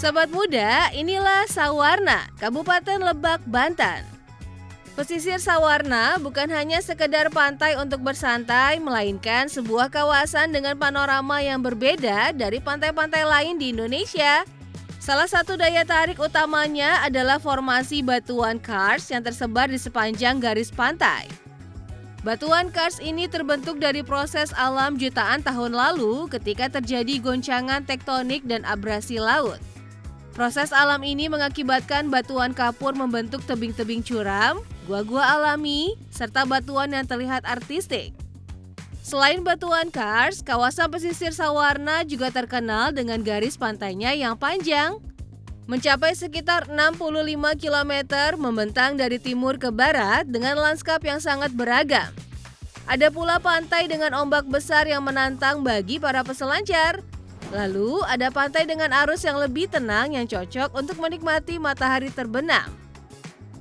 Sobat muda, inilah Sawarna, Kabupaten Lebak, Banten. Pesisir Sawarna bukan hanya sekedar pantai untuk bersantai, melainkan sebuah kawasan dengan panorama yang berbeda dari pantai-pantai lain di Indonesia. Salah satu daya tarik utamanya adalah formasi batuan kars yang tersebar di sepanjang garis pantai. Batuan kars ini terbentuk dari proses alam jutaan tahun lalu ketika terjadi goncangan tektonik dan abrasi laut. Proses alam ini mengakibatkan batuan kapur membentuk tebing-tebing curam, gua-gua alami, serta batuan yang terlihat artistik. Selain batuan kars, kawasan pesisir Sawarna juga terkenal dengan garis pantainya yang panjang, mencapai sekitar 65 km membentang dari timur ke barat dengan lanskap yang sangat beragam. Ada pula pantai dengan ombak besar yang menantang bagi para peselancar. Lalu ada pantai dengan arus yang lebih tenang yang cocok untuk menikmati matahari terbenam.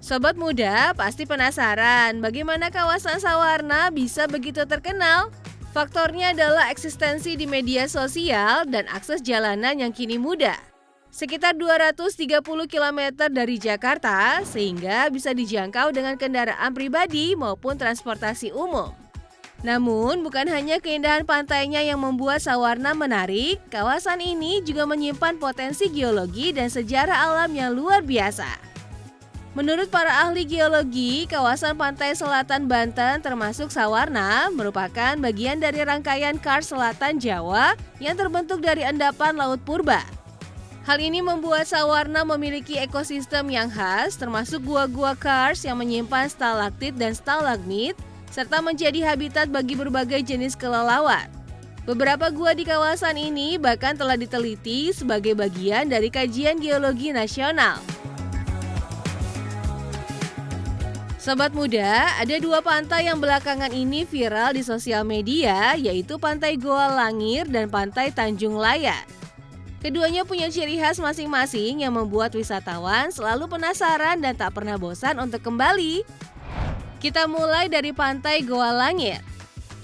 Sobat muda pasti penasaran bagaimana kawasan Sawarna bisa begitu terkenal? Faktornya adalah eksistensi di media sosial dan akses jalanan yang kini mudah. Sekitar 230 km dari Jakarta sehingga bisa dijangkau dengan kendaraan pribadi maupun transportasi umum. Namun bukan hanya keindahan pantainya yang membuat Sawarna menarik, kawasan ini juga menyimpan potensi geologi dan sejarah alam yang luar biasa. Menurut para ahli geologi, kawasan pantai selatan Banten termasuk Sawarna merupakan bagian dari rangkaian kars selatan Jawa yang terbentuk dari endapan laut purba. Hal ini membuat Sawarna memiliki ekosistem yang khas termasuk gua-gua kars yang menyimpan stalaktit dan stalagmit serta menjadi habitat bagi berbagai jenis kelelawar. Beberapa gua di kawasan ini bahkan telah diteliti sebagai bagian dari kajian geologi nasional. Sobat muda, ada dua pantai yang belakangan ini viral di sosial media, yaitu Pantai Goa Langir dan Pantai Tanjung Layar. Keduanya punya ciri khas masing-masing yang membuat wisatawan selalu penasaran dan tak pernah bosan untuk kembali. Kita mulai dari Pantai Goa Langir.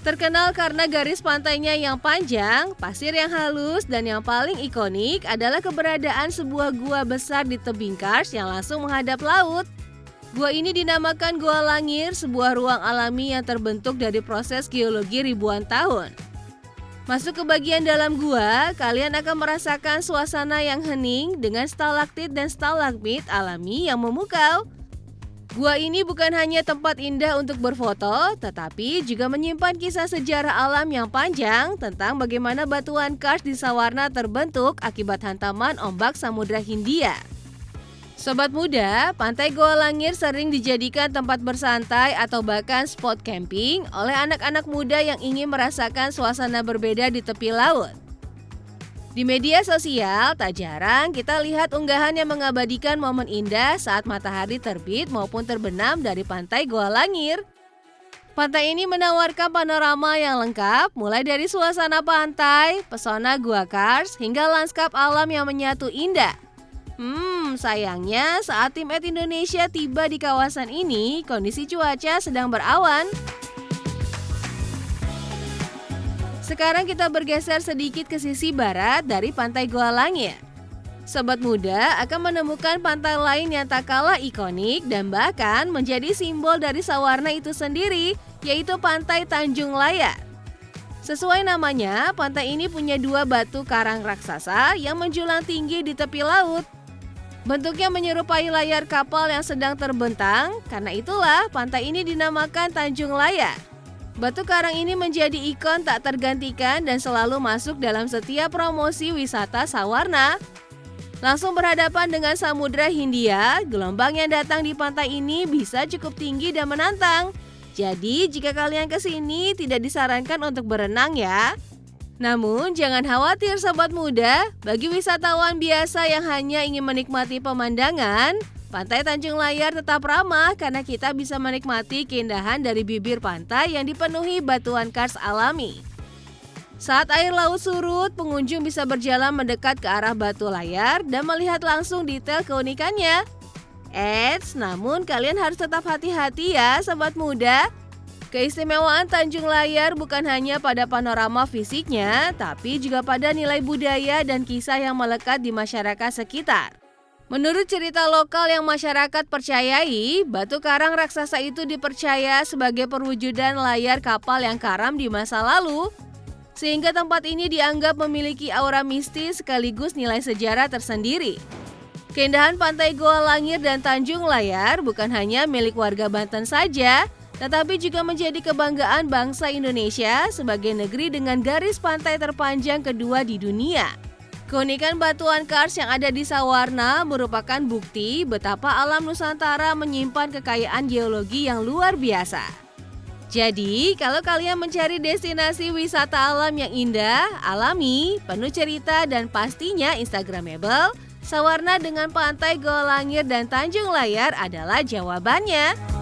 Terkenal karena garis pantainya yang panjang, pasir yang halus, dan yang paling ikonik adalah keberadaan sebuah gua besar di tebing kars yang langsung menghadap laut. Gua ini dinamakan Goa Langir, sebuah ruang alami yang terbentuk dari proses geologi ribuan tahun. Masuk ke bagian dalam gua, kalian akan merasakan suasana yang hening dengan stalaktit dan stalagmit alami yang memukau. Gua ini bukan hanya tempat indah untuk berfoto, tetapi juga menyimpan kisah sejarah alam yang panjang tentang bagaimana batuan kars di Sawarna terbentuk akibat hantaman ombak Samudra Hindia. Sobat muda, Pantai Goa Langir sering dijadikan tempat bersantai atau bahkan spot camping oleh anak-anak muda yang ingin merasakan suasana berbeda di tepi laut. Di media sosial, tak jarang kita lihat unggahan yang mengabadikan momen indah saat matahari terbit maupun terbenam dari Pantai Goa Langir. Pantai ini menawarkan panorama yang lengkap, mulai dari suasana pantai, pesona gua kars, hingga lanskap alam yang menyatu indah. Sayangnya saat tim Ed Indonesia tiba di kawasan ini, kondisi cuaca sedang berawan. Sekarang kita bergeser sedikit ke sisi barat dari Pantai Goa Langir. Sobat muda akan menemukan pantai lain yang tak kalah ikonik dan bahkan menjadi simbol dari Sawarna itu sendiri, yaitu Pantai Tanjung Layar. Sesuai namanya, pantai ini punya dua batu karang raksasa yang menjulang tinggi di tepi laut. Bentuknya menyerupai layar kapal yang sedang terbentang, karena itulah pantai ini dinamakan Tanjung Layar. Batu karang ini menjadi ikon tak tergantikan dan selalu masuk dalam setiap promosi wisata Sawarna. Langsung berhadapan dengan Samudra Hindia, gelombang yang datang di pantai ini bisa cukup tinggi dan menantang. Jadi jika kalian ke sini tidak disarankan untuk berenang ya. Namun jangan khawatir sobat muda, bagi wisatawan biasa yang hanya ingin menikmati pemandangan, Pantai Tanjung Layar tetap ramah karena kita bisa menikmati keindahan dari bibir pantai yang dipenuhi batuan kars alami. Saat air laut surut, pengunjung bisa berjalan mendekat ke arah batu layar dan melihat langsung detail keunikannya. Namun kalian harus tetap hati-hati ya sobat muda. Keistimewaan Tanjung Layar bukan hanya pada panorama fisiknya, tapi juga pada nilai budaya dan kisah yang melekat di masyarakat sekitar. Menurut cerita lokal yang masyarakat percayai, batu karang raksasa itu dipercaya sebagai perwujudan layar kapal yang karam di masa lalu, sehingga tempat ini dianggap memiliki aura mistis sekaligus nilai sejarah tersendiri. Keindahan Pantai Goa Langir dan Tanjung Layar bukan hanya milik warga Banten saja, tetapi juga menjadi kebanggaan bangsa Indonesia sebagai negeri dengan garis pantai terpanjang kedua di dunia. Keunikan batuan kars yang ada di Sawarna merupakan bukti betapa alam Nusantara menyimpan kekayaan geologi yang luar biasa. Jadi, kalau kalian mencari destinasi wisata alam yang indah, alami, penuh cerita, dan pastinya instagramable, Sawarna dengan Pantai Goa Langir dan Tanjung Layar adalah jawabannya.